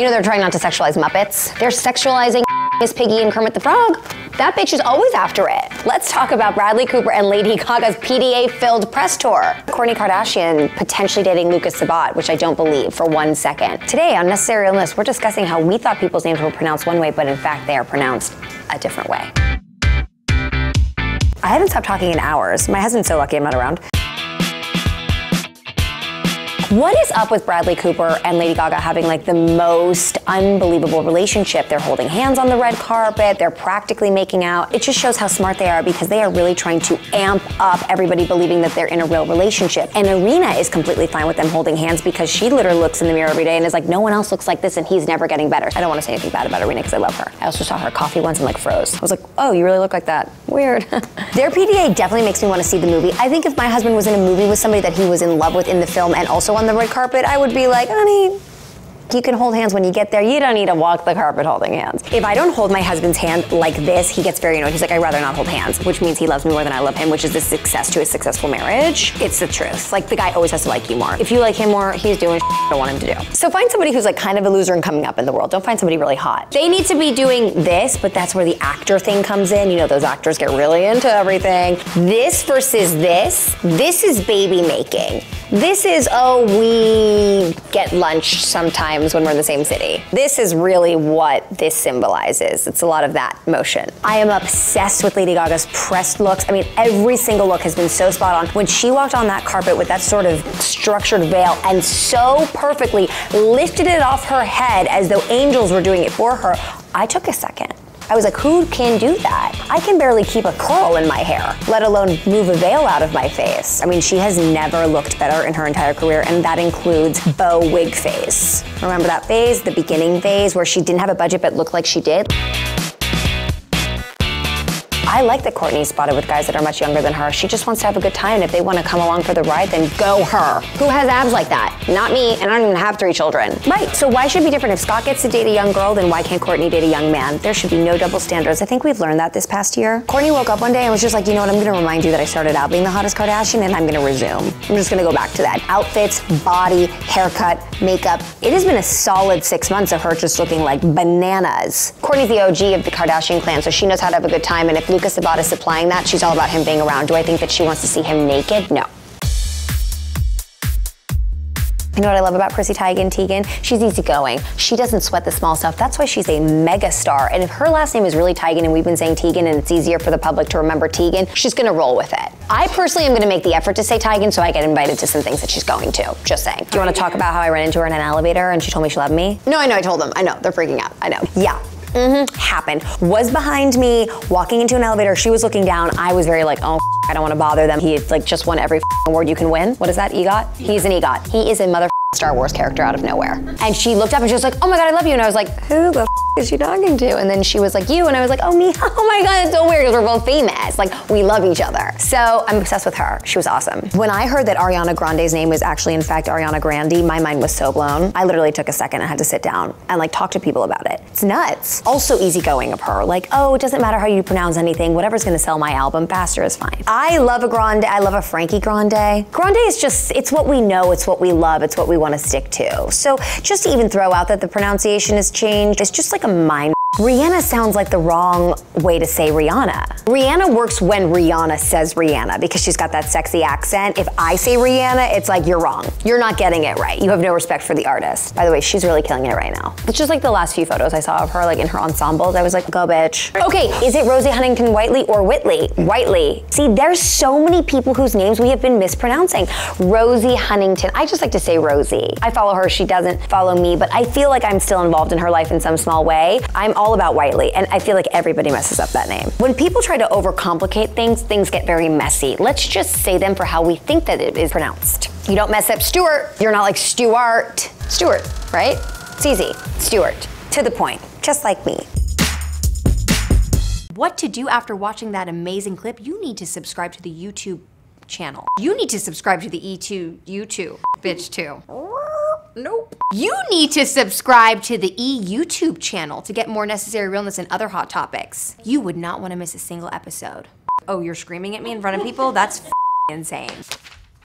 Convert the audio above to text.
You know they're trying not to sexualize Muppets. They're sexualizing Miss Piggy and Kermit the Frog. That bitch is always after it. Let's talk about Bradley Cooper and Lady Gaga's PDA-filled press tour. Kourtney Kardashian potentially dating Lucas Sabat, which I don't believe for 1 second. Today on Necessary Realness, we're discussing how we thought people's names were pronounced one way, but in fact they are pronounced a different way. I haven't stopped talking in hours. My husband's so lucky I'm not around. What is up with Bradley Cooper and Lady Gaga having like the most unbelievable relationship? They're holding hands on the red carpet, they're practically making out. It just shows how smart they are because they are really trying to amp up everybody believing that they're in a real relationship. And Ariana is completely fine with them holding hands because she literally looks in the mirror every day and is like, no one else looks like this and he's never getting better. I don't want to say anything bad about Ariana because I love her. I also saw her at coffee once and like froze. I was like, oh, you really look like that. Weird. Their PDA definitely makes me want to see the movie. I think if my husband was in a movie with somebody that he was in love with in the film and also on the red carpet, I would be like, honey, you can hold hands when you get there. You don't need to walk the carpet holding hands. If I don't hold my husband's hand like this, he gets very annoyed. He's like, I'd rather not hold hands, which means he loves me more than I love him, which is the success to a successful marriage. It's the truth. Like, the guy always has to like you more. If you like him more, he's doing shit you don't want him to do. So find somebody who's like kind of a loser and coming up in the world. Don't find somebody really hot. They need to be doing this, but that's where the actor thing comes in. You know, those actors get really into everything. This versus this is baby making. This is, oh, we get lunch sometimes when we're in the same city. This is really what this symbolizes. It's a lot of that motion. I am obsessed with Lady Gaga's pressed looks. I mean, every single look has been so spot on. When she walked on that carpet with that sort of structured veil and so perfectly lifted it off her head as though angels were doing it for her, I took a second. I was like, who can do that? I can barely keep a curl in my hair, let alone move a veil out of my face. I mean, she has never looked better in her entire career, and that includes bow wig phase. Remember that phase, the beginning phase, where she didn't have a budget but looked like she did? I like that Kourtney's spotted with guys that are much younger than her. She just wants to have a good time, and if they want to come along for the ride, then go her. Who has abs like that? Not me, and I don't even have 3 children. Right, so why should it be different? If Scott gets to date a young girl, then why can't Kourtney date a young man? There should be no double standards. I think we've learned that this past year. Kourtney woke up one day and was just like, you know what, I'm gonna remind you that I started out being the hottest Kardashian, and I'm gonna resume. I'm just gonna go back to that. Outfits, body, haircut, makeup. It has been a solid 6 months of her just looking like bananas. Kourtney's the OG of the Kardashian clan, so she knows how to have a good time, and if Lucas Sabat is supplying that, she's all about him being around. Do I think that she wants to see him naked? No. You know what I love about Chrissy Teigen? She's easygoing. She doesn't sweat the small stuff. That's why she's a mega star. And if her last name is really Teigen and we've been saying Teigen and it's easier for the public to remember Teigen, she's gonna roll with it. I personally am gonna make the effort to say Teigen so I get invited to some things that she's going to. Just saying. Do you wanna talk about how I ran into her in an elevator and she told me she loved me? No, I know, I told them. I know, they're freaking out. I know. Yeah. Happened. Was behind me, walking into an elevator, she was looking down. I was very like, oh, I don't want to bother them. He like just won every award you can win. What is that, EGOT? He's an EGOT. He is a mother Star Wars character out of nowhere. And she looked up and she was like, oh my God, I love you. And I was like, who the is she talking to? And then she was like, you. And I was like, oh, me. Oh my God, it's so weird because we're both famous. Like, we love each other. So I'm obsessed with her. She was awesome. When I heard that Ariana Grande's name was actually, in fact, Ariana Grande, my mind was so blown. I literally took a second and had to sit down and like talk to people about it. It's nuts. Also easygoing of her. Like, oh, it doesn't matter how you pronounce anything. Whatever's gonna sell my album faster is fine. I love a Grande. I love a Frankie Grande. Grande is just, it's what we know. It's what we love. It's what we want to stick to. So just to even throw out that the pronunciation has changed, it's just like a mind. Rihanna sounds like the wrong way to say Rihanna. Rihanna works when Rihanna says Rihanna because she's got that sexy accent. If I say Rihanna, it's like, you're wrong. You're not getting it right. You have no respect for the artist. By the way, she's really killing it right now. It's just like the last few photos I saw of her like in her ensembles. I was like, go bitch. Okay, is it Rosie Huntington-Whiteley or Whitley? Whiteley. See, there's so many people whose names we have been mispronouncing. Rosie Huntington. I just like to say Rosie. I follow her, she doesn't follow me, but I feel like I'm still involved in her life in some small way. I'm all about Whiteley, and I feel like everybody messes up that name. When people try to overcomplicate things, things get very messy. Let's just say them for how we think that it is pronounced. You don't mess up Stewart. You're not like Stewart. Stewart, right? It's easy. Stewart. To the point. Just like me. What to do after watching that amazing clip? You need to subscribe to the YouTube channel. You need to subscribe to the YouTube bitch too. Nope. You need to subscribe to the YouTube channel to get more necessary realness and other hot topics. You would not want to miss a single episode. Oh, you're screaming at me in front of people? That's insane.